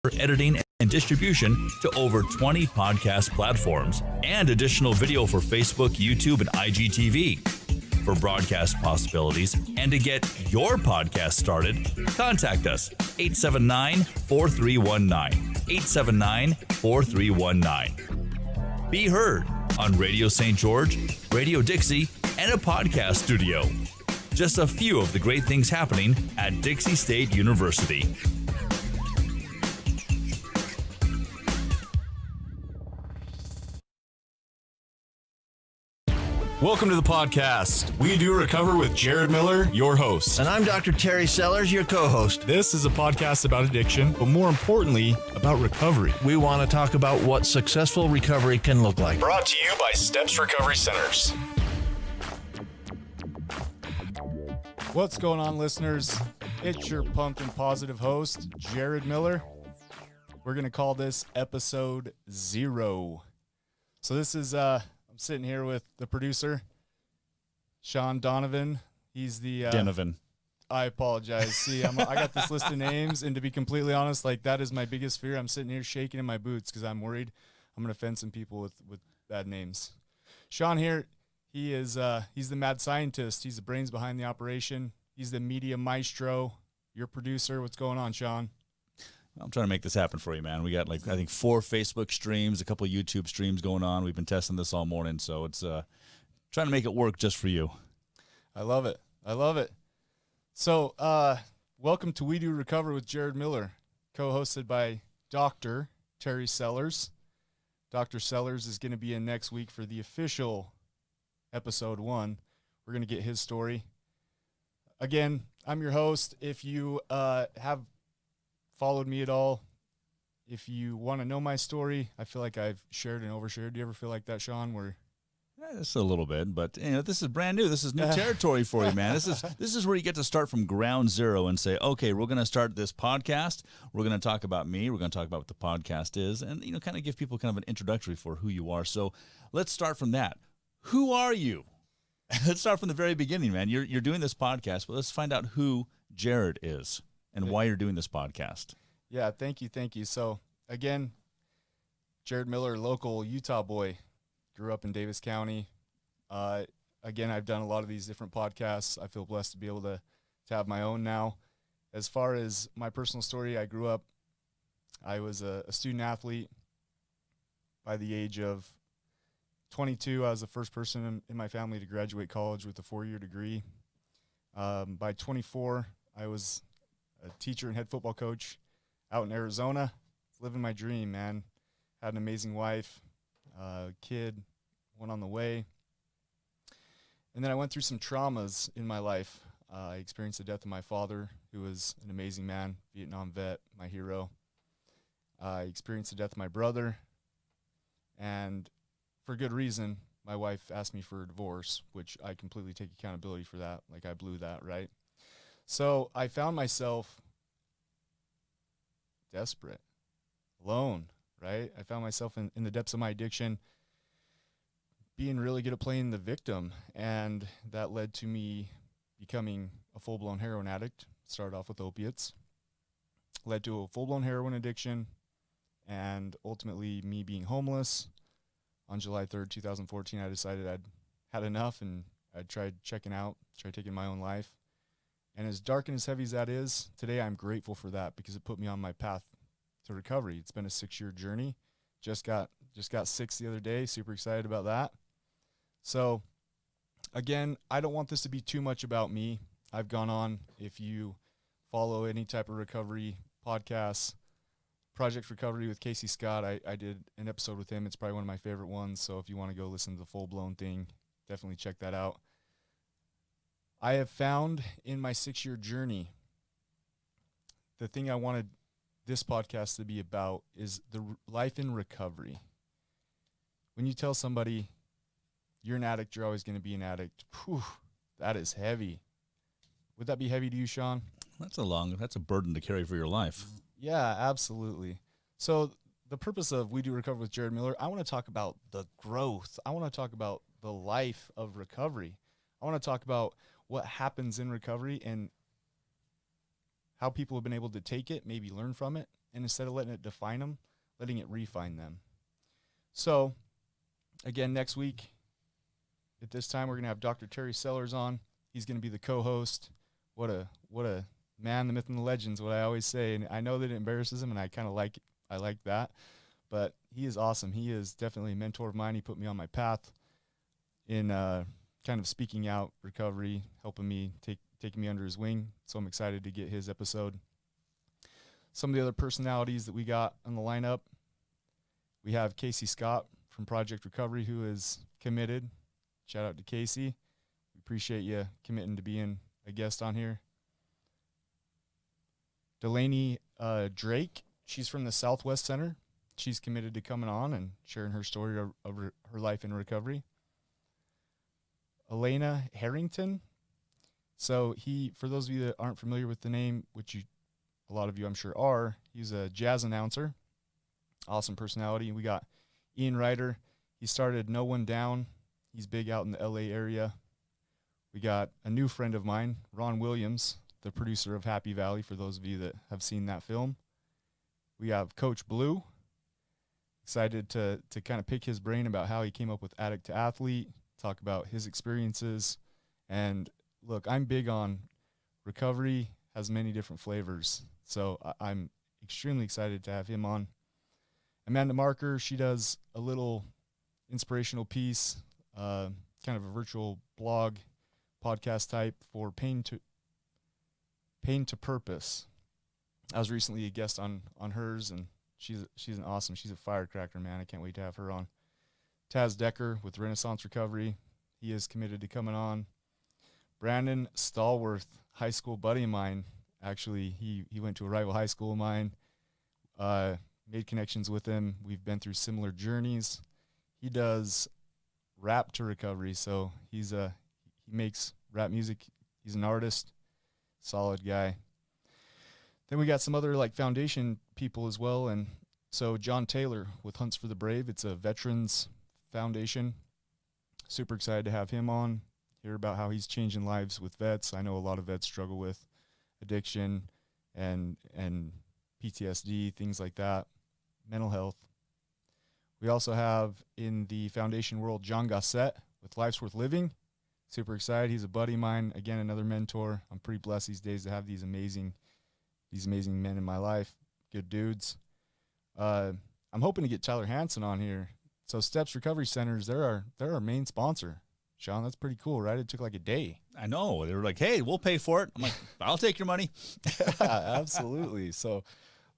for editing and distribution to over 20 podcast platforms, and additional video for Facebook, YouTube, and IGTV. For broadcast possibilities and to get your podcast started, contact us 879-4319. 879-4319. Be heard on Radio St. George, Radio Dixie, and a podcast studio. Just a few of the great things happening at Dixie State University. Welcome to the podcast. We Do Recover with Jared Miller, your host. And I'm Dr. Terry Sellers, your co-host. This is a podcast about addiction, but more importantly, about recovery. We want to talk about what successful recovery can look like. Brought to you by Steps Recovery Centers. What's going on, listeners? It's your pumped and positive host, Jared Miller. We're going to call this episode 0. So this is... sitting here with the producer, Sean Donovan. He's the Donovan. I apologize. See, I got this list of names, and to be completely honest, like that is my biggest fear. I'm sitting here shaking in my boots because I'm worried I'm going to offend some people with bad names. Sean here, he's the mad scientist. He's the brains behind the operation. He's the media maestro. Your producer. What's going on, Sean? I'm trying to make this happen for you, man. We got I think 4 Facebook streams, a couple of YouTube streams going on. We've been testing this all morning, so it's trying to make it work just for you. I love it. I love it. So welcome to We Do Recover with Jared Miller, co-hosted by Dr. Terry Sellers. Dr. Sellers is going to be in next week for the official episode 1. We're going to get his story. Again, I'm your host. If you have followed me at all, if you want to know my story, I feel like I've shared and overshared. Do you ever feel like that, Sean? Just a little bit, but this is brand new. This is new territory for you, man. This is where you get to start from ground zero and say, okay, we're going to start this podcast. We're going to talk about me. We're going to talk about what the podcast is, and kind of give people kind of an introductory for who you are. So let's start from that. Who are you? Let's start from the very beginning, man. You're doing this podcast, but let's find out who Jared is and why you're doing this podcast. Yeah, thank you. So, again, Jared Miller, local Utah boy, grew up in Davis County. Again, I've done a lot of these different podcasts. I feel blessed to be able to have my own now. As far as my personal story, I grew up, I was a student athlete. By the age of 22, I was the first person in my family to graduate college with a 4-year degree. By 24, I was a teacher and head football coach out in Arizona, living my dream, man. Had an amazing wife, kid, one on the way. And then I went through some traumas in my life. I experienced the death of my father, who was an amazing man, Vietnam vet, my hero. I experienced the death of my brother, and for good reason, my wife asked me for a divorce, which I completely take accountability for that. Like, I blew that, right? So I found myself desperate, alone, right? I found myself in the depths of my addiction, being really good at playing the victim, and that led to me becoming a full-blown heroin addict. Started off with opiates, led to a full-blown heroin addiction, and ultimately me being homeless. On July 3rd, 2014, I decided I'd had enough, and I tried checking out, tried taking my own life. And as dark and as heavy as that is, today I'm grateful for that because it put me on my path to recovery. It's been a 6-year journey. Just got 6 the other day. Super excited about that. So, again, I don't want this to be too much about me. I've gone on, if you follow any type of recovery podcasts, Project Recovery with Casey Scott, I did an episode with him. It's probably one of my favorite ones. So if you want to go listen to the full-blown thing, definitely check that out. I have found in my 6-year journey, the thing I wanted this podcast to be about is the life in recovery. When you tell somebody you're an addict, you're always going to be an addict, whew, that is heavy. Would that be heavy to you, Sean? That's a burden to carry for your life. Yeah, absolutely. So the purpose of We Do Recover with Jared Miller, I want to talk about the growth. I want to talk about the life of recovery. I want to talk about what happens in recovery and how people have been able to take it, maybe learn from it, and instead of letting it define them, letting it refine them. So, again, next week at this time, we're going to have Dr. Terry Sellers on. He's going to be the co-host. What a man, the myth, and the legends, what I always say. And I know that it embarrasses him, and I kind of like it. I like that. But he is awesome. He is definitely a mentor of mine. He put me on my path in kind of speaking out recovery, helping me, taking me under his wing. So I'm excited to get his episode. Some of the other personalities that we got on the lineup, we have Casey Scott from Project Recovery, who is committed. Shout out to Casey. We appreciate you committing to being a guest on here. Delaney Drake, she's from the Southwest Center. She's committed to coming on and sharing her story of her life in recovery. Elena Harrington. So for those of you that aren't familiar with the name, which a lot of you I'm sure are, he's a jazz announcer. Awesome personality. We got Ian Ryder. He started No One Down. He's big out in the LA area. We got a new friend of mine, Ron Williams, the producer of Happy Valley, for those of you that have seen that film. We have Coach Blue. Excited to kind of pick his brain about how he came up with Addict to Athlete, talk about his experiences. And look, I'm big on recovery, has many different flavors. So I'm extremely excited to have him on. Amanda Marker, she does a little inspirational piece, kind of a virtual blog, podcast type for Pain to Purpose. I was recently a guest on hers, and she's an awesome, she's a firecracker, man. I can't wait to have her on. Taz Decker with Renaissance Recovery. He is committed to coming on. Brandon Stallworth, high school buddy of mine. Actually, he went to a rival high school of mine. Made connections with him. We've been through similar journeys. He does rap to recovery, so he makes rap music. He's an artist, solid guy. Then we got some other like foundation people as well, and so John Taylor with Hunts for the Brave. It's a veterans foundation. Super excited to have him on, hear about how he's changing lives with vets. I know a lot of vets struggle with addiction and PTSD, things like that, mental health. We also have in the foundation world John Gossett with Life's Worth Living. Super excited. He's a buddy of mine. Again, another mentor. I'm pretty blessed these days to have these amazing men in my life. Good dudes. I'm hoping to get Tyler Hansen on here. So Steps Recovery Centers, they're our main sponsor. Sean, that's pretty cool, right? It took like a day. I know. They were like, hey, we'll pay for it. I'm like, I'll take your money. Yeah, absolutely. So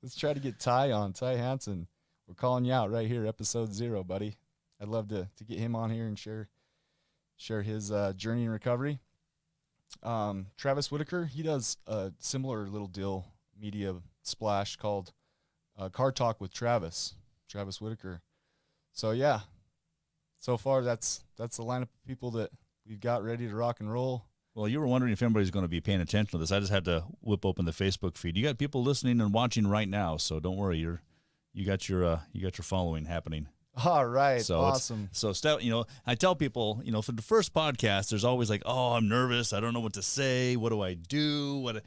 let's try to get Ty on. Ty Hansen, we're calling you out right here, episode 0, buddy. I'd love to get him on here and share his journey in recovery. Travis Whitaker, he does a similar little deal, media splash called Car Talk with Travis Whitaker. So yeah, so far that's the lineup of people that we've got ready to rock and roll. Well, you were wondering if anybody's going to be paying attention to this. I just had to whip open the Facebook feed. You got people listening and watching right now, so don't worry. You got your following happening. All right, so awesome. I tell people, for the first podcast, there's always like, oh, I'm nervous. I don't know what to say. What do I do?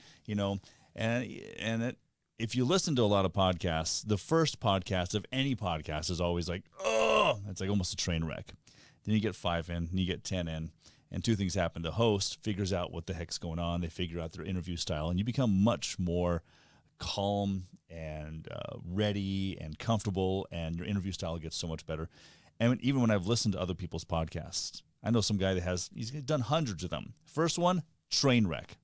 If you listen to a lot of podcasts, the first podcast of any podcast is always like, oh, it's like almost a train wreck. Then you get 5 in, and you get 10 in, and 2 things happen. The host figures out what the heck's going on. They figure out their interview style, and you become much more calm and ready and comfortable, and your interview style gets so much better. And even when I've listened to other people's podcasts, I know some guy he's done hundreds of them. First one, train wreck.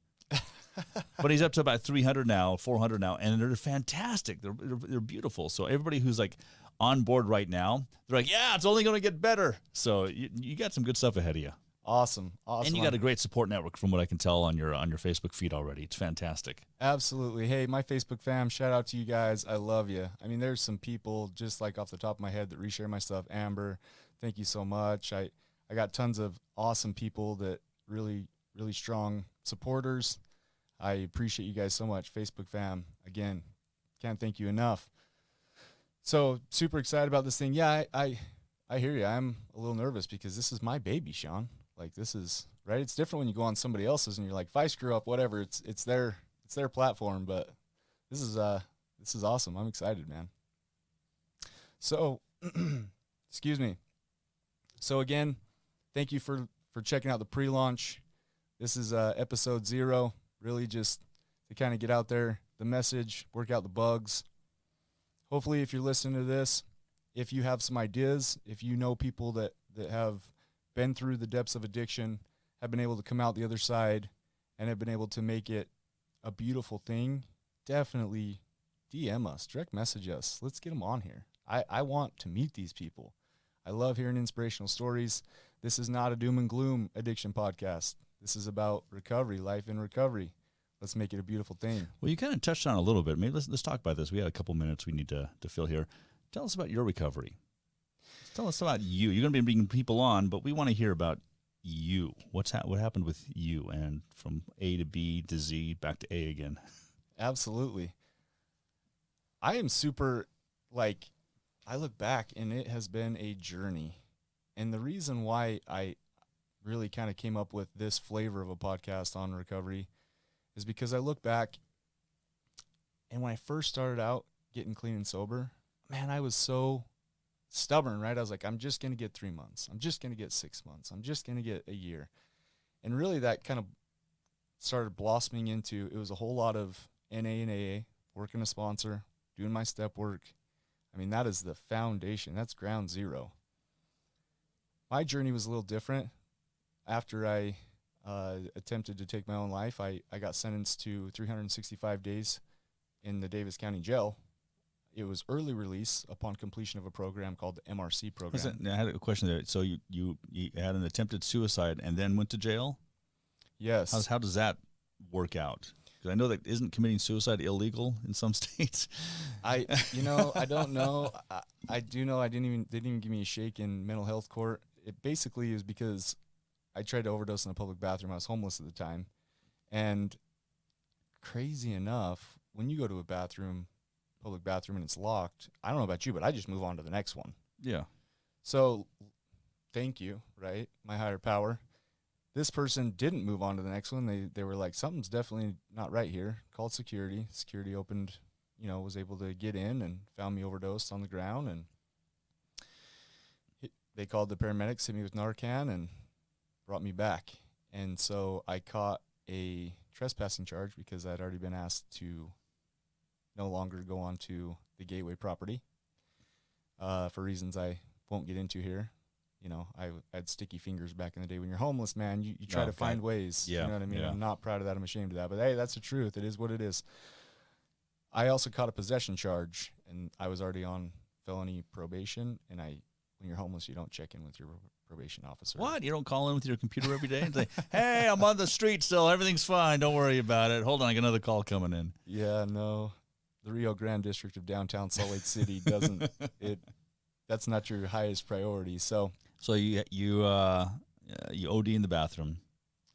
But he's up to about 300 now, 400 now, and they're fantastic. They're beautiful. So everybody who's like on board right now, they're like, yeah, it's only going to get better. So you got some good stuff ahead of you. Awesome. And you got a great support network from what I can tell on your Facebook feed already. It's fantastic. Absolutely. Hey, my Facebook fam, shout out to you guys. I love you. I mean, there's some people just like off the top of my head that reshare my stuff. Amber, thank you so much. I got tons of awesome people that really, really strong supporters. I appreciate you guys so much. Facebook fam, again, can't thank you enough. So super excited about this thing. Yeah, I hear you. I'm a little nervous because this is my baby, Sean. Like, this is right. It's different when you go on somebody else's and you're like, if I screw up, whatever. It's their platform. But this is This is awesome. I'm excited, man. So, excuse me. So again, thank you for checking out the pre-launch. This is episode 0, really just to kind of get out there the message, work out the bugs. Hopefully, if you're listening to this, if you have some ideas, if you know people that have been through the depths of addiction, have been able to come out the other side, and have been able to make it a beautiful thing, definitely DM us, direct message us. Let's get them on here. I want to meet these people. I love hearing inspirational stories. This is not a doom and gloom addiction podcast. This is about recovery, life in recovery. Let's make it a beautiful thing. Well, you kind of touched on it a little bit. Maybe let's talk about this. We had a couple minutes we need to fill here. Tell us about your recovery. Tell us about you. You're going to be bringing people on, but we want to hear about you. What happened with you, and from A to B to Z, back to A again. Absolutely. I am super, I look back, and it has been a journey. And the reason why I really kind of came up with this flavor of a podcast on recovery is because I look back, and when I first started out getting clean and sober, man, I was so stubborn, right? I was like, I'm just going to get 3 months. I'm just going to get 6 months. I'm just going to get a year. And really that kind of started blossoming into, it was a whole lot of NA and AA, working a sponsor, doing my step work. I mean, that is the foundation. That's ground zero. My journey was a little different. After I attempted to take my own life, I got sentenced to 365 days in the Davis County Jail. It was early release upon completion of a program called the MRC program. I had a question there. So you had an attempted suicide and then went to jail? Yes. How does that work out? Because I know that isn't committing suicide illegal in some states. I don't know. I do know they didn't even give me a shake in mental health court. It basically is because I tried to overdose in a public bathroom. I was homeless at the time. And crazy enough, when you go to a public bathroom, and it's locked, I don't know about you, but I just move on to the next one. Yeah. So thank you, right? My higher power. This person didn't move on to the next one. They were like, something's definitely not right here. Called security. Security opened, was able to get in and found me overdosed on the ground. And they called the paramedics, hit me with Narcan, and brought me back. And so I caught a trespassing charge because I'd already been asked to no longer go on to the Gateway property for reasons I won't get into here. I had sticky fingers back in the day. When you're homeless, man, you try to find ways. Yeah, you know what I mean? yeah. I'm not proud of that. I'm ashamed of that. But, hey, that's the truth. It is what it is. I also caught a possession charge, and I was already on felony probation. And when you're homeless, you don't check in with your probation officer. What? You don't call in with your computer every day and say, hey, I'm on the street still. Everything's fine. Don't worry about it. Hold on. I got another call coming in. Yeah, no. The Rio Grande district of downtown Salt Lake City doesn't that's not your highest priority. So you OD in the bathroom.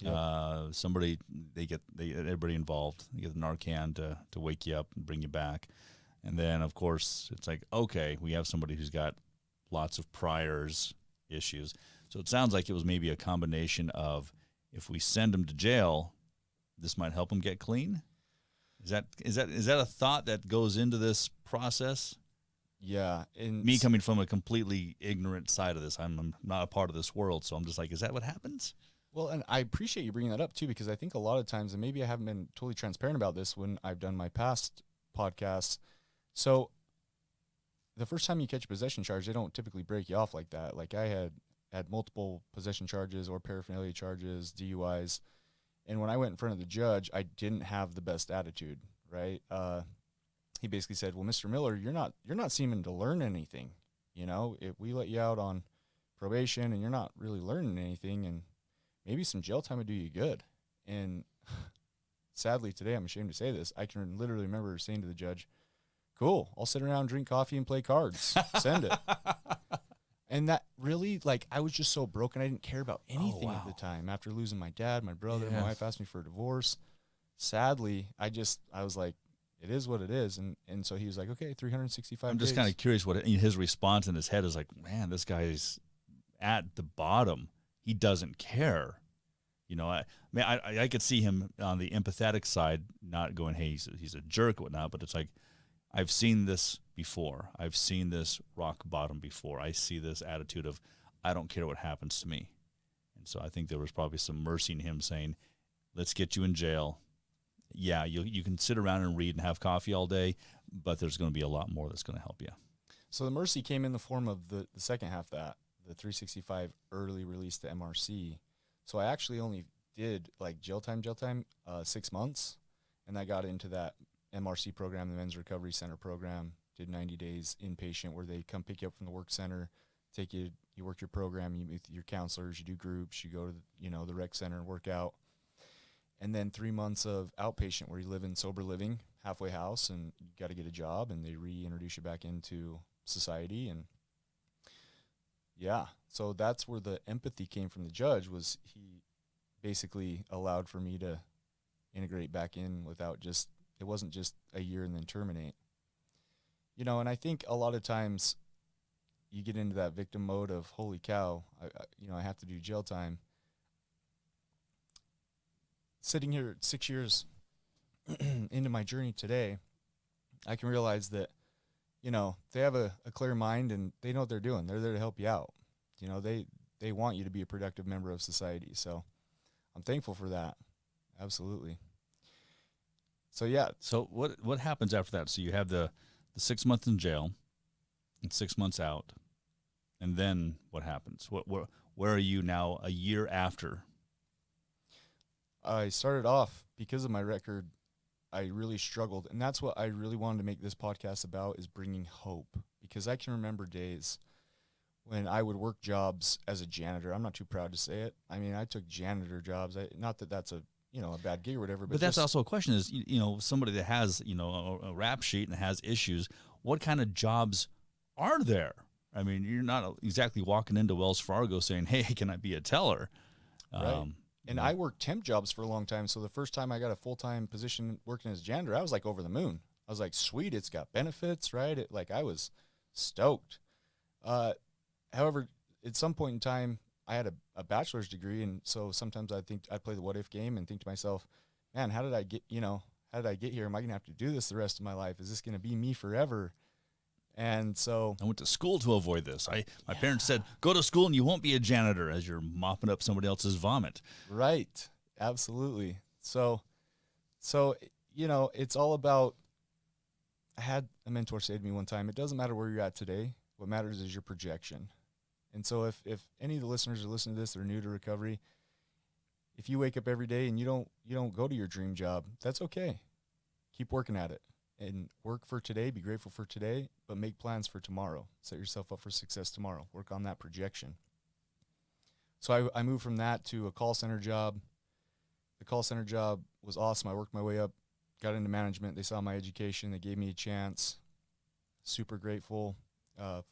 Yep. Somebody everybody involved. You get the Narcan to wake you up and bring you back. And then of course it's like, okay, we have somebody who's got lots of priors issues. So it sounds like it was maybe a combination of, if we send him to jail, this might help him get clean. Is that a thought that goes into this process? Yeah. And me coming from a completely ignorant side of this, I'm not a part of this world, so I'm just like, is that what happens? Well, and I appreciate you bringing that up too, because I think a lot of times, and maybe I haven't been totally transparent about this when I've done my past podcasts. So the first time you catch a possession charge, they don't typically break you off like that. Like I had multiple possession charges or paraphernalia charges, DUIs. And when I went in front of the judge, I didn't have the best attitude, right? He basically said, well, Mr. Miller, you're not seeming to learn anything. If we let you out on probation and you're not really learning anything, and maybe some jail time would do you good. And sadly today, I'm ashamed to say this, I can literally remember saying to the judge, cool, I'll sit around, drink coffee, and play cards. Send it. And that really, I was just so broken. I didn't care about anything at the time. After losing my dad, my brother, my wife asked me for a divorce. Sadly, I was like, it is what it is. And so he was like, okay, 365 I'm just kind of curious what his response in his head is like, man, this guy's at the bottom. He doesn't care. I could see him on the empathetic side, not going, hey, he's a jerk or whatnot, but it's like, I've seen this before. I've seen this rock bottom before. I see this attitude of, I don't care what happens to me. And so I think there was probably some mercy in him saying, let's get you in jail. Yeah, you can sit around and read and have coffee all day, but there's going to be a lot more that's going to help you. So the mercy came in the form of the second half of that, the 365 early release to MRC. So I actually only did like jail time, 6 months. And I got into that MRC program, the Men's Recovery Center program, did 90 days inpatient where they come pick you up from the work center, take you, you work your program, you meet with your counselors, you do groups, you go to, the rec center and work out. And then 3 months of outpatient where you live in sober living, halfway house, and you got to get a job, and they reintroduce you back into society. And yeah, so that's where the empathy came from the judge, was he basically allowed for me to integrate back in without just, it wasn't just a year and then terminate. And I think a lot of times you get into that victim mode of, holy cow, I have to do jail time. Sitting here 6 years into my journey today, I can realize that, they have a clear mind and they know what they're doing. They're there to help you out. They want you to be a productive member of society. So I'm thankful for that. Absolutely. So, yeah. So what happens after that? So you have the 6 months in jail and 6 months out. And then what happens? Where are you now a year after? I started off, because of my record, I really struggled. And that's what I really wanted to make this podcast about, is bringing hope. Because I can remember days when I would work jobs as a janitor. I'm not too proud to say it. I mean, I took janitor jobs. Not that that's a bad gig or whatever. But that's also a question is, somebody that has, a rap sheet and has issues, what kind of jobs are there? I mean, you're not exactly walking into Wells Fargo saying, hey, can I be a teller? Right. And I worked temp jobs for a long time. So the first time I got a full-time position working as a janitor, I was like over the moon. I was like, sweet, it's got benefits, right? I was stoked. However, at some point in time, I had a bachelor's degree. And so sometimes I'd play the what if game and think to myself, man, how did I get here? Am I going to have to do this the rest of my life? Is this going to be me forever? And so I went to school to avoid this. My parents said, go to school and you won't be a janitor, as you're mopping up somebody else's vomit. Right. Absolutely. So, it's all about, I had a mentor say to me one time, it doesn't matter where you're at today. What matters is your projection. And so if any of the listeners are listening to this, they're new to recovery, if you wake up every day and you don't go to your dream job, that's okay. Keep working at it. And work for today, be grateful for today, but make plans for tomorrow. Set yourself up for success tomorrow. Work on that projection. So I moved from that to a call center job. The call center job was awesome. I worked my way up, got into management. They saw my education. They gave me a chance. Super grateful.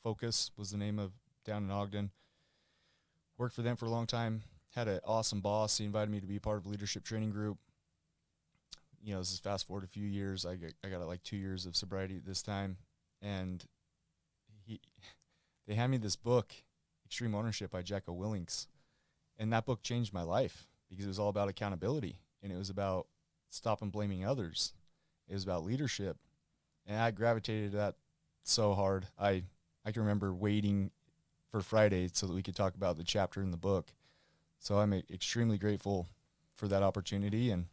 Focus was the name of down in Ogden. Worked for them for a long time. Had an awesome boss. He invited me to be part of a leadership training group. This is fast forward a few years. I got like 2 years of sobriety this time. And they handed me this book, Extreme Ownership by Jocko Willink. And that book changed my life because it was all about accountability. And it was about stopping blaming others. It was about leadership. And I gravitated to that so hard. I can remember waiting for Friday so that we could talk about the chapter in the book. So I'm extremely grateful for that opportunity. And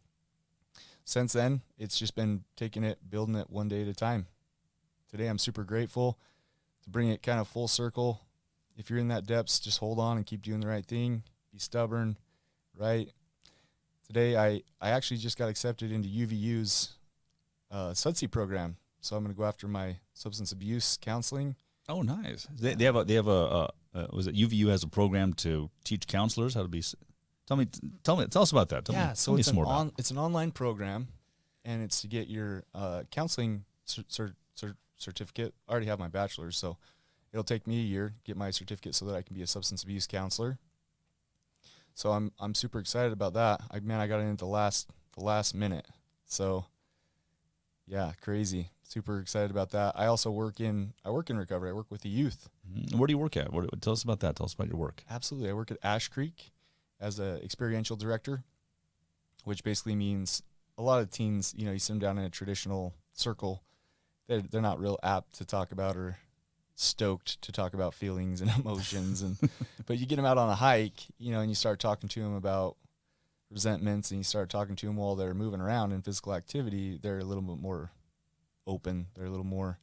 since then, it's just been taking it, building it one day at a time. Today, I'm super grateful to bring it kind of full circle. If you're in that depths, just hold on and keep doing the right thing. Be stubborn, right? Today, I actually just got accepted into UVU's SUDSI program. So I'm going to go after my substance abuse counseling. Oh, nice. They have was it UVU has a program to teach counselors how to be. Tell us about that. Tell me some more about it. It's an online program, and it's to get your counseling certificate. I already have my bachelor's, so it'll take me a year to get my certificate so that I can be a substance abuse counselor. So I'm super excited about that. I got in at the last minute. So yeah, crazy. Super excited about that. I also work in recovery. I work with the youth. Mm-hmm. Where do you work at? Tell us about that. Tell us about your work. Absolutely. I work at Ash Creek as an experiential director, which basically means a lot of teens, you sit them down in a traditional circle. they're not real apt to talk about or stoked to talk about feelings and emotions. And but you get them out on a hike, you know, and you start talking to them about resentments, and you start talking to them while they're moving around in physical activity. They're a little bit more open. They're a little more,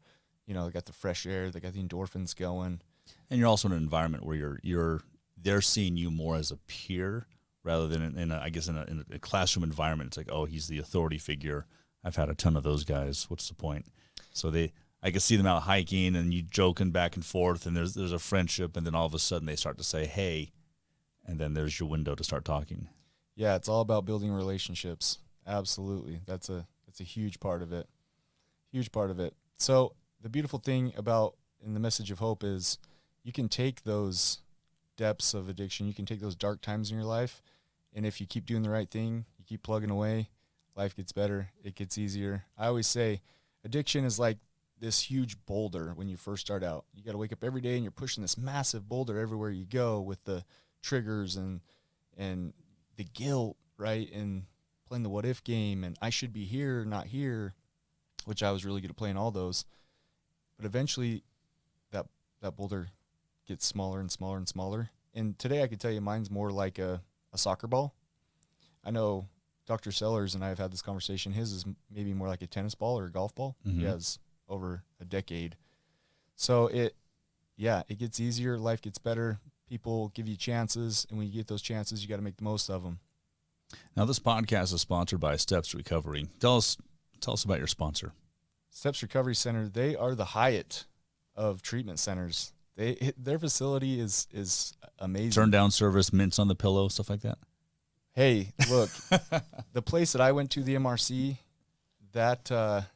you know, they got the fresh air, they got the endorphins going. And you're also in an environment where they're seeing you more as a peer rather than in a classroom environment. It's like, oh, he's the authority figure. I've had a ton of those guys. What's the point? So I can see them out hiking and you joking back and forth, and there's a friendship, and then all of a sudden they start to say, hey, and then there's your window to start talking. Yeah, it's all about building relationships. Absolutely. That's a huge part of it. Huge part of it. So the beautiful thing about in the message of hope is you can take those depths of addiction, you can take those dark times in your life, and if you keep doing the right thing, you keep plugging away, life gets better, it gets easier. I always say addiction is like this huge boulder when you first start out. You got to wake up every day and you're pushing this massive boulder everywhere you go with the triggers and the guilt, right? And playing the what if game, and I should be here, not here, which I was really good at playing all those. But eventually that boulder gets smaller and smaller and smaller. And today I could tell you mine's more like a soccer ball. I know Dr. Sellers and I have had this conversation. His is maybe more like a tennis ball or a golf ball. Mm-hmm. He has over a decade. So it gets easier. Life gets better. People give you chances. And when you get those chances, you got to make the most of them. Now, this podcast is sponsored by Steps Recovery. Tell us about your sponsor. Steps Recovery Center, they are the Hyatt of treatment centers. Their facility is amazing. Turn down service, mints on the pillow, stuff like that. Hey, look, the place that I went to, the MRC, that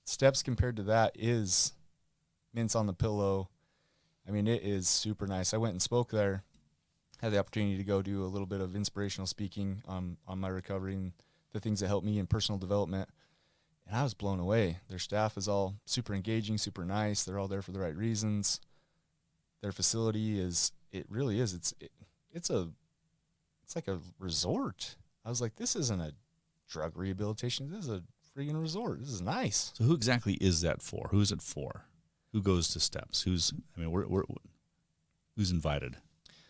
Steps compared to that is mints on the pillow. I mean, it is super nice. I went and spoke there, had the opportunity to go do a little bit of inspirational speaking on my recovery and the things that helped me in personal development. And I was blown away. Their staff is all super engaging, super nice. They're all there for the right reasons. Their facility it really is. It's like a resort. I was like, this isn't a drug rehabilitation. This is a freaking resort. This is nice. So who exactly is that for? Who's it for? Who goes to Steps? Who's invited?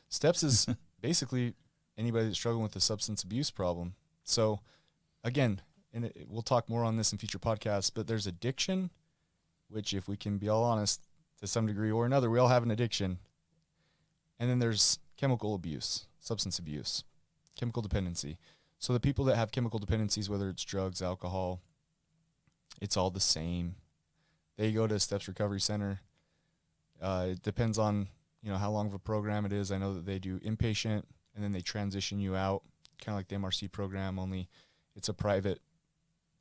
Steps is basically anybody that's struggling with a substance abuse problem. So again, and we'll talk more on this in future podcasts, but there's addiction, which if we can be all honest, to some degree or another, we all have an addiction. And then there's chemical abuse, substance abuse, chemical dependency. So the people that have chemical dependencies, whether it's drugs, alcohol, it's all the same. They go to Steps Recovery Center. It depends on, how long of a program it is. I know that they do inpatient, and then they transition you out, kind of like the MRC program, only it's a private.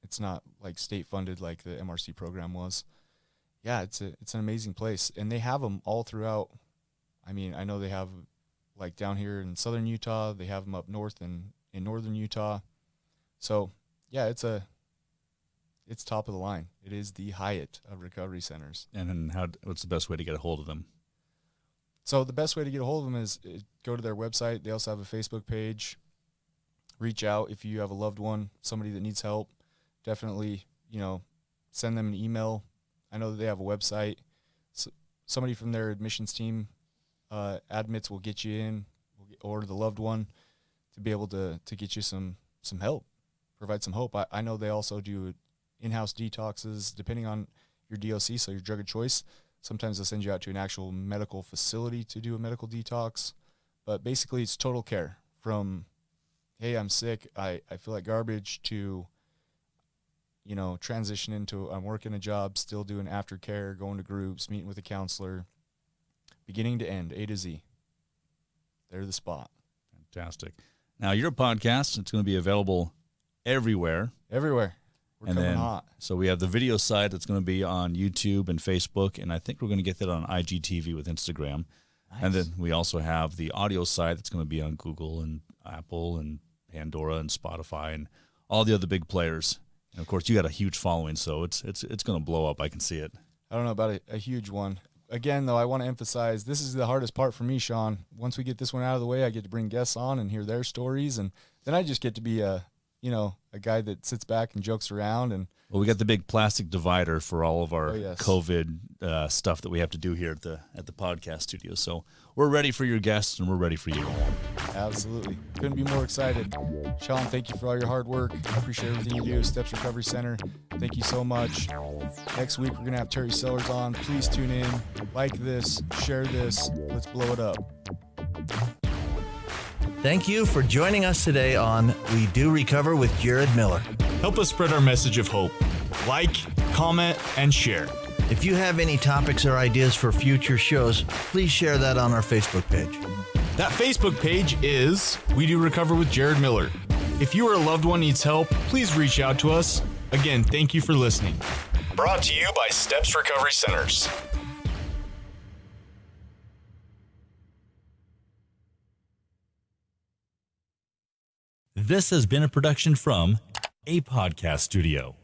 It's not like state funded like the MRC program was. Yeah, it's an amazing place, and they have them all throughout. I mean, I know they have like down here in southern Utah. They have them up north in northern Utah. So yeah, it's top of the line. It is the Hyatt of recovery centers. And then what's the best way to get a hold of them? So the best way to get a hold of them is go to their website. They also have a Facebook page. Reach out if you have a loved one, somebody that needs help. Definitely, send them an email. I know that they have a website. So somebody from their admissions team, admits, will get you in, or the loved one, to be able to get you some help, provide some hope. I know they also do in-house detoxes, depending on your DOC, so your drug of choice. Sometimes they'll send you out to an actual medical facility to do a medical detox. But basically, it's total care from, hey, I'm sick, I feel like garbage, to, transition into I'm working a job, still doing aftercare, going to groups, meeting with a counselor, beginning to end, A to Z. They're the spot. Fantastic. Now, your podcast, it's going to be available everywhere. Everywhere. We're coming hot. So we have the video side that's going to be on YouTube and Facebook, and I think we're going to get that on IGTV with Instagram. Nice. And then we also have the audio side that's going to be on Google and Apple and Pandora and Spotify and all the other big players. And of course, you got a huge following, so it's going to blow up. I can see it. I don't know about a huge one. Again, though, I want to emphasize this is the hardest part for me, Sean. Once we get this one out of the way, I get to bring guests on and hear their stories, and then I just get to be a a guy that sits back and jokes around. And Well, we got the big plastic divider for all of our yes. COVID stuff that we have to do here at the podcast studio. So we're ready for your guests, and we're ready for you. Absolutely. Couldn't be more excited. Sean, thank you for all your hard work. I appreciate everything you do. Steps Recovery Center, thank you so much. Next week, we're going to have Terry Sellers on. Please tune in. Like this. Share this. Let's blow it up. Thank you for joining us today on We Do Recover with Jared Miller. Help us spread our message of hope. Like, comment, and share. If you have any topics or ideas for future shows, please share that on our Facebook page. That Facebook page is We Do Recover with Jared Miller. If you or a loved one needs help, please reach out to us. Again, thank you for listening. Brought to you by Steps Recovery Centers. This has been a production from a podcast studio.